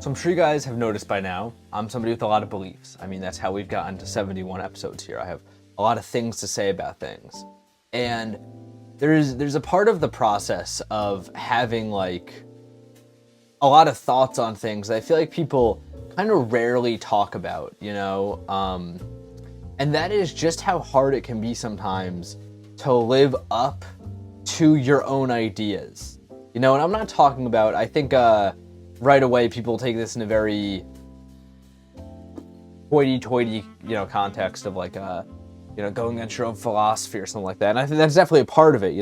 So I'm sure you guys have noticed by now, I'm somebody with a lot of beliefs. I mean, that's how we've gotten to 71 episodes here. I have a lot of things to say about things. And there's a part of the process of having like a lot of thoughts on things that I feel like people kind of rarely talk about, and that is just how hard it can be sometimes to live up to your own ideas. And I'm not talking about, I think right away people take this in a very hoity-toity, context of like, going against your own philosophy or something like that. And I think that's definitely a part of it,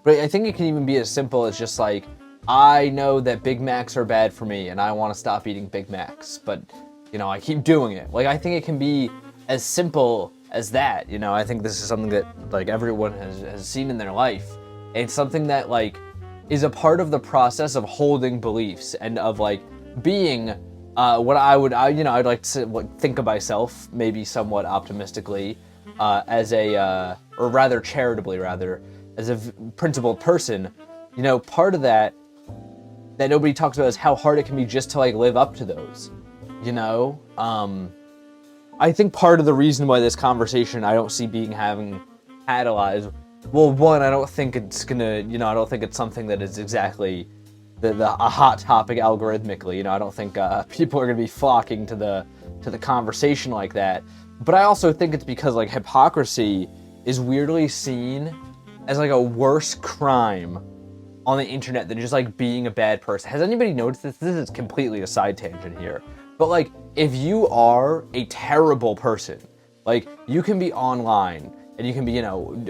But I think it can even be as simple as just like, I know that Big Macs are bad for me and I want to stop eating Big Macs, but, I keep doing it. Like, I think it can be as simple as that, I think this is something that, like, everyone has seen in their life. It's something that, like, is a part of the process of holding beliefs and of, like, being what I'd like to think of myself, maybe somewhat optimistically, as a, or rather charitably, as a principled person. Part of that nobody talks about is how hard it can be just to, like, live up to those, I think part of the reason why this conversation I don't see having catalyzed, well, one, I don't think it's gonna, I don't think it's something that is exactly a hot topic algorithmically. I don't think people are gonna be flocking to the conversation like that. But I also think it's because, like, hypocrisy is weirdly seen as like a worse crime on the internet than just like being a bad person. Has anybody noticed this? This is completely a side tangent here. But like, if you are a terrible person, like, you can be online and you can be,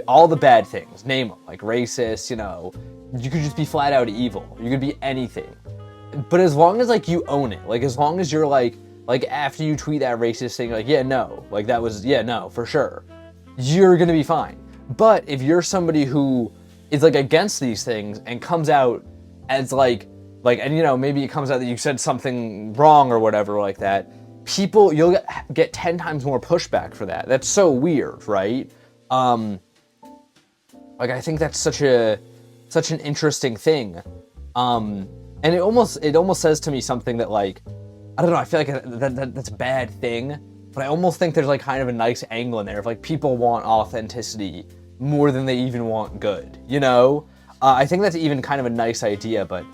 all the bad things, name them, like racist, you could just be flat out evil. You could be anything. But as long as, like, you own it, like, as long as you're like after you tweet that racist thing, like, yeah, no, like, that was, yeah, no, for sure, you're gonna be fine. But if you're somebody who is, like, against these things and comes out as like, and maybe it comes out that you said something wrong or whatever like that, you'll get 10 times more pushback for that. That's so weird, right? Like, I think that's such an interesting thing. And it almost says to me something that, like, I don't know, I feel like that's a bad thing, but I almost think there's, like, kind of a nice angle in there of, like, people want authenticity more than they even want good, I think that's even kind of a nice idea, but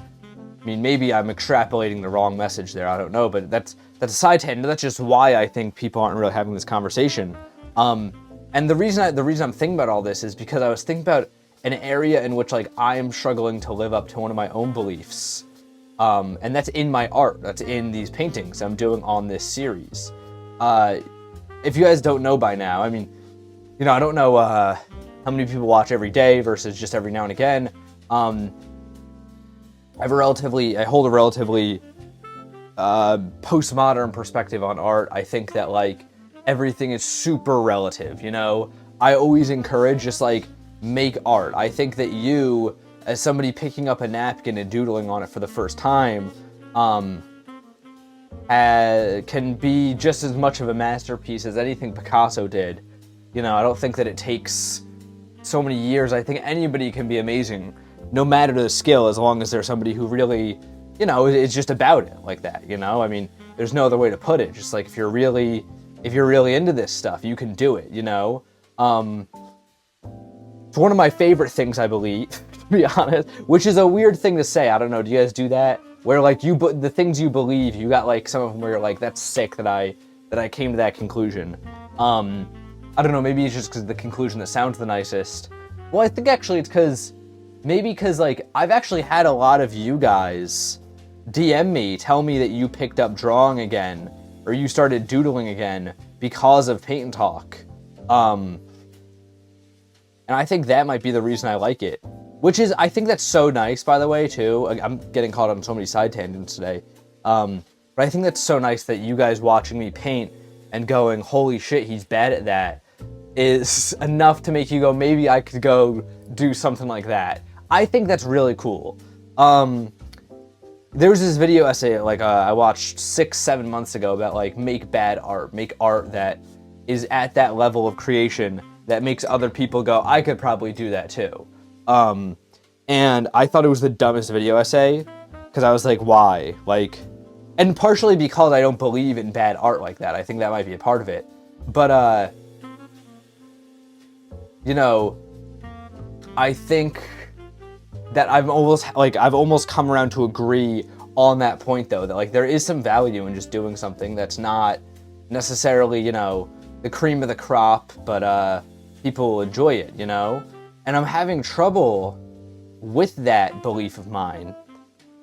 I mean, maybe I'm extrapolating the wrong message there, I don't know, but that's a side tangent. That's just why I think people aren't really having this conversation. And the reason I'm thinking about all this is because I was thinking about an area in which, like, I am struggling to live up to one of my own beliefs. And that's in my art. That's in these paintings I'm doing on this series. If you guys don't know by now, I mean, I don't know how many people watch every day versus just every now and again. I hold a relatively postmodern perspective on art. I think that, like, everything is super relative, I always encourage just, like, make art. I think that you, as somebody picking up a napkin and doodling on it for the first time, can be just as much of a masterpiece as anything Picasso did. I don't think that it takes so many years. I think anybody can be amazing, no matter the skill, as long as there's somebody who really, is just about it like that, I mean, there's no other way to put it. Just like, if you're really into this stuff, you can do it, It's one of my favorite things, I believe, to be honest, which is a weird thing to say. I don't know, do you guys do that? Where, like, the things you believe, you got, like, some of them where you're like, that's sick that I came to that conclusion. I don't know, maybe it's just because the conclusion that sounds the nicest. Well, I think actually it's because, like, I've actually had a lot of you guys DM me, tell me that you picked up drawing again, or you started doodling again because of Paint&Talk. And I think that might be the reason I like it. Which is, I think that's so nice, by the way, too. I'm getting caught on so many side tangents today. But I think that's so nice that you guys watching me paint and going, holy shit, he's bad at that, is enough to make you go, maybe I could go do something like that. I think that's really cool. There was this video essay, like, I watched 6-7 months ago about, like, make bad art. Make art that is at that level of creation that makes other people go, I could probably do that too. And I thought it was the dumbest video essay, because I was like, why? Like, And partially because I don't believe in bad art like that. I think that might be a part of it. But, you know, I think that I've almost come around to agree on that point, though, that, like, there is some value in just doing something that's not necessarily, you know, the cream of the crop, but, people will enjoy it, you know? And I'm having trouble with that belief of mine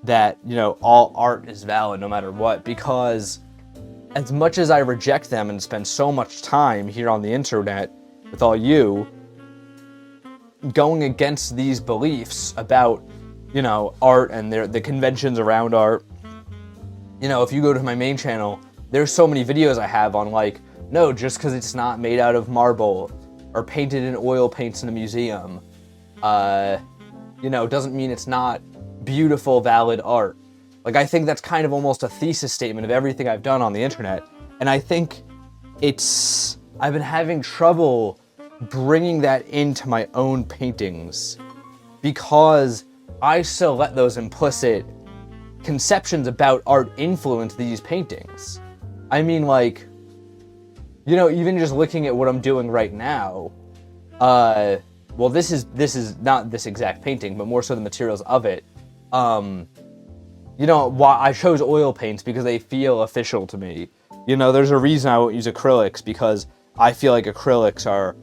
that, you know, all art is valid no matter what, because as much as I reject them and spend so much time here on the internet with all you, going against these beliefs about, you know, art and the conventions around art. You know, if you go to my main channel, there's so many videos I have on, like, no, just because it's not made out of marble or painted in oil paints in a museum, you know, doesn't mean it's not beautiful, valid art. Like, I think that's kind of almost a thesis statement of everything I've done on the internet. And I think I've been having trouble bringing that into my own paintings because I still let those implicit conceptions about art influence these paintings. I mean, like, you know, even just looking at what I'm doing right now, well, this is not this exact painting, but more so the materials of it. You know, why I chose oil paints because they feel official to me. You know, there's a reason I won't use acrylics, because I feel like acrylics are,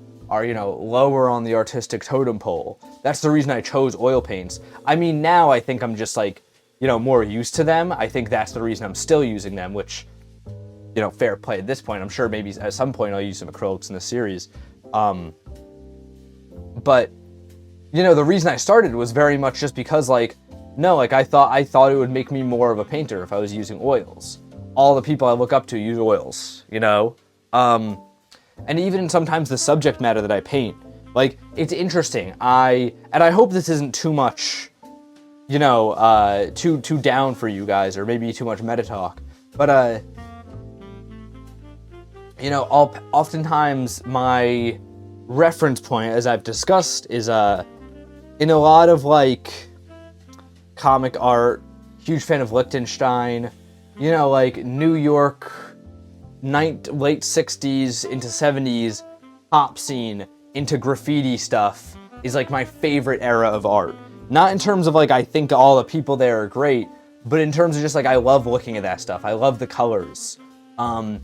you know, lower on the artistic totem pole. That's the reason I chose oil paints. I mean, now I think I'm just, like, you know, more used to them. I think that's the reason I'm still using them, which, you know, fair play at this point. I'm sure maybe at some point I'll use some acrylics in this series. But, you know, the reason I started was very much just because, like, no, like, I thought it would make me more of a painter if I was using oils. All the people I look up to use oils, you know? And even sometimes the subject matter that I paint, like, it's interesting. And I hope this isn't too much, you know, too down for you guys, or maybe too much meta talk. But, you know, oftentimes my reference point, as I've discussed, is, in a lot of, like, comic art, huge fan of Liechtenstein, you know, like, New York, late 60s into 70s pop scene into graffiti stuff is, like, my favorite era of art. Not in terms of, like, I think all the people there are great, but in terms of just, like, I love looking at that stuff. I love the colors. The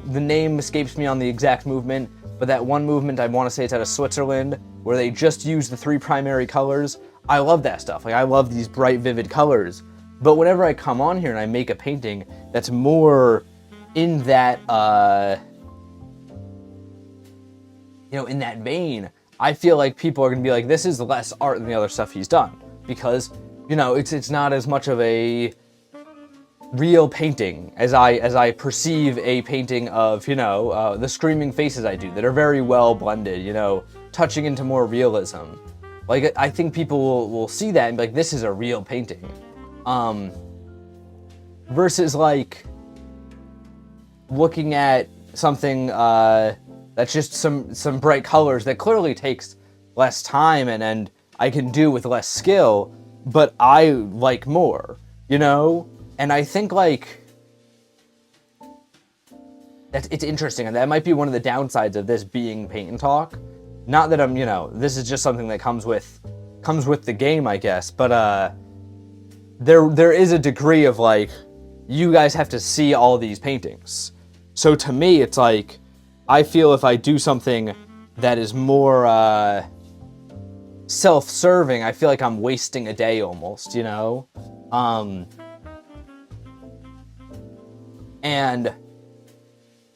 name escapes me on the exact movement, but that one movement, I want to say it's out of Switzerland, where they just use the 3 primary colors. I love that stuff. Like, I love these bright, vivid colors. But whenever I come on here and I make a painting that's more in that, you know, in that vein, I feel like people are going to be like, this is less art than the other stuff he's done. Because, you know, it's not as much of a real painting as I perceive a painting of, you know, the screaming faces I do that are very well blended, you know, touching into more realism. Like, I think people will see that and be like, this is a real painting. Versus, like, looking at something that's just some bright colors that clearly takes less time and I can do with less skill, but I like more, you know? And I think, like, it's interesting, and that might be one of the downsides of this being Paint and Talk. Not that I'm, you know, this is just something that comes with the game, I guess, but there is a degree of, like, you guys have to see all these paintings. So to me, it's like, I feel if I do something that is more self-serving, I feel like I'm wasting a day almost, you know? And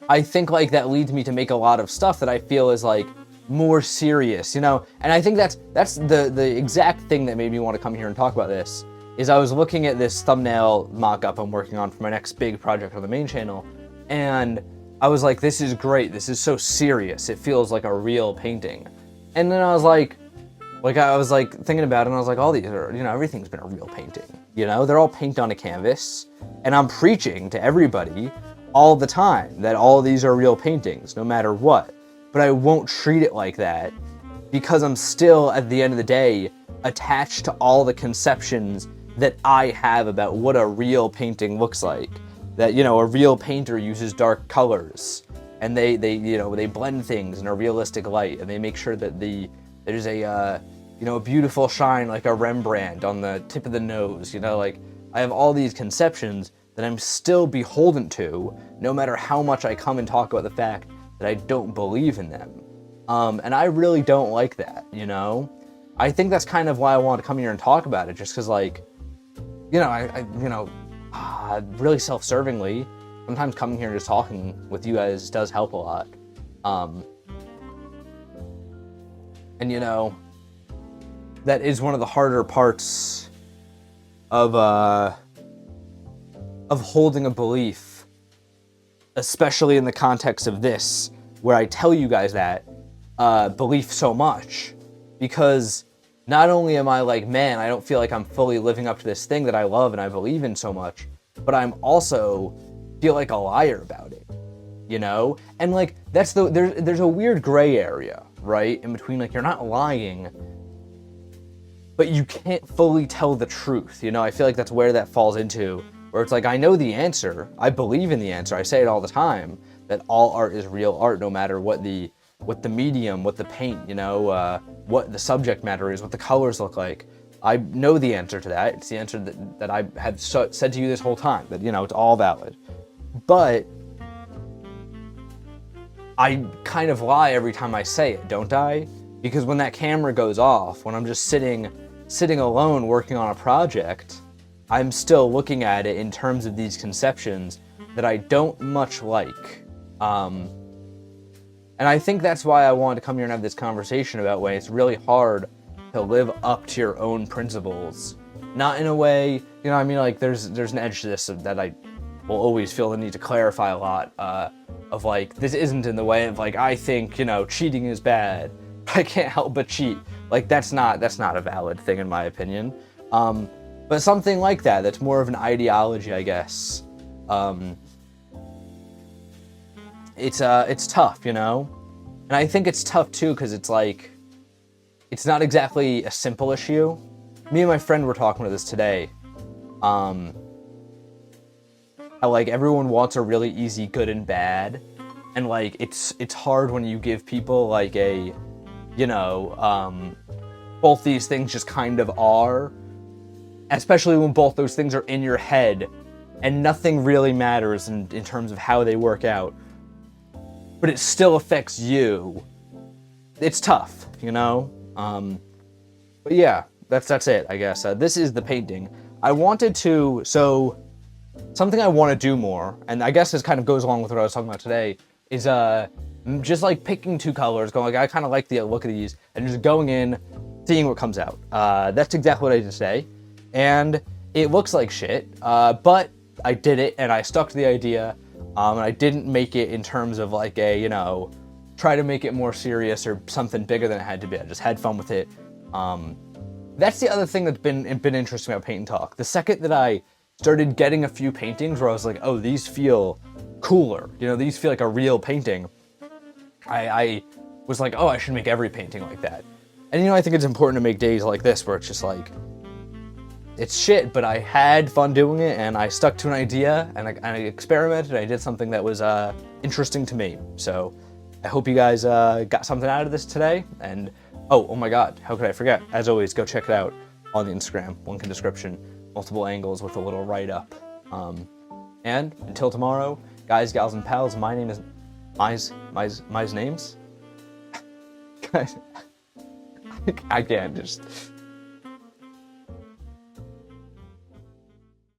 I think, like, that leads me to make a lot of stuff that I feel is, like, more serious, you know? And I think that's the exact thing that made me want to come here and talk about this, is I was looking at this thumbnail mock-up I'm working on for my next big project on the main channel, and I was like, this is great, this is so serious, it feels like a real painting. And then I was like, I was like thinking about it, and I was like, all these are, you know, everything's been a real painting, you know? They're all paint on a canvas, and I'm preaching to everybody all the time that all these are real paintings, no matter what. But I won't treat it like that, because I'm still, at the end of the day, attached to all the conceptions that I have about what a real painting looks like. That, you know, a real painter uses dark colors, and they blend things in a realistic light, and they make sure that there's a a beautiful shine like a Rembrandt on the tip of the nose. You know, like, I have all these conceptions that I'm still beholden to, no matter how much I come and talk about the fact that I don't believe in them. And I really don't like that, you know? I think that's kind of why I want to come here and talk about it, just because, like, you know, really self-servingly, sometimes coming here and just talking with you guys does help a lot. And, you know, that is one of the harder parts of holding a belief, especially in the context of this, where I tell you guys that belief so much, because not only am I like, man, I don't feel like I'm fully living up to this thing that I love and I believe in so much, but I'm also feel like a liar about it, you know? And like, that's there's a weird gray area, right? In between, like, you're not lying, but you can't fully tell the truth, you know? I feel like that's where that falls into, where it's like, I know the answer, I believe in the answer, I say it all the time, that all art is real art, no matter what the medium, what the paint, you know, what the subject matter is, what the colors look like. I know the answer to that. It's the answer that I have said to you this whole time, that, you know, it's all valid. But I kind of lie every time I say it, don't I? Because when that camera goes off, when I'm just sitting alone working on a project, I'm still looking at it in terms of these conceptions that I don't much like. And I think that's why I wanted to come here and have this conversation about why it's really hard to live up to your own principles. Not in a way, you know, I mean, like, there's an edge to this that I will always feel the need to clarify a lot, of like, this isn't in the way of like, I think, you know, cheating is bad, I can't help but cheat. Like, that's not a valid thing in my opinion. But something like that's more of an ideology, I guess. It's tough, you know? And I think it's tough too, because it's like, it's not exactly a simple issue. Me and my friend were talking about this today. How, like, everyone wants a really easy good and bad. And, like, it's hard when you give people, like, a, you know, both these things just kind of are. Especially when both those things are in your head and nothing really matters in terms of how they work out. But it still affects you. It's tough, you know? But yeah, that's it, I guess. This is the painting. I wanted to, so something I want to do more, and I guess this kind of goes along with what I was talking about today, is just like picking two colors, going like, I kind of like the look of these, and just going in, seeing what comes out. That's exactly what I did today. And it looks like shit, but I did it, and I stuck to the idea, and I didn't make it in terms of like a, you know, try to make it more serious or something bigger than it had to be. I just had fun with it. That's the other thing that's been interesting about Paint and Talk. The second that I started getting a few paintings where I was like, oh, these feel cooler, you know, these feel like a real painting, I was like, oh, I should make every painting like that. And, you know, I think it's important to make days like this where it's just like, it's shit, but I had fun doing it, and I stuck to an idea, and I experimented, and I did something that was interesting to me. So I hope you guys got something out of this today. And oh my god, how could I forget? As always, go check it out on the Instagram, link in description, multiple angles with a little write-up. And until tomorrow, guys, gals, and pals, my name is my names. Guys, I can't just